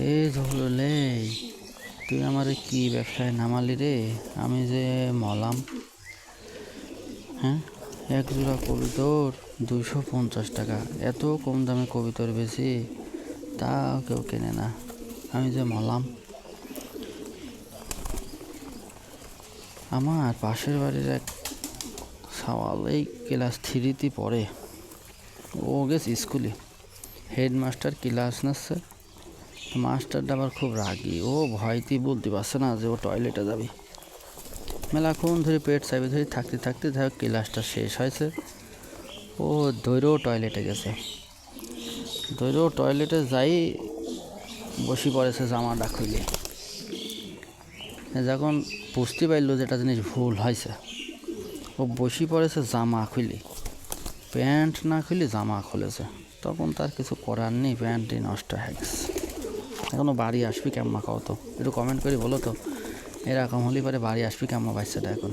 এই ধরলে তুই আমারে কি ব্যবসায় নামালি রে? আমি যে মলাম। হ্যাঁ, এক জোড়া কবিতর 250 টাকা। এত কম দামে কবিতর বেশি, তাও কেউ কেনে না। আমি যে মলাম। আমার পাশের বাড়ির এক সওয়াল এই ক্লাস 3তে পড়ে। ও গেছে স্কুলে, হেডমাস্টার ক্লাস নিচ্ছে। মাস্টারটা আবার খুব রাগী, ও ভয়তেই বলতে পারছে না যে ও টয়লেটে যাবে। মেলাক্ষণ ধরে পেট চাইবে ধরে থাকতে থাকতে যাই হোক ক্লাসটা শেষ হয়েছে। ও দৌড়েও টয়লেটে গেছে। দৌড়েও টয়লেটে যাই বসে পড়েছে জামাটা খুলে। যখন বুঝতে পারলো যে একটা জিনিস ভুল হয়েছে, ও বসে পড়েছে জামা খুলে, প্যান্ট না খুলে জামা খুলেছে। তখন তার কিছু করার নেই, প্যান্টই নষ্ট হয়ে গেছে। এখনও বাড়ি আসবি কেমন, কাও তো একটু কমেন্ট করে বলো তো, এরকম হলে পরে বাড়ি আসবি কেমন বাচ্চাটা এখন।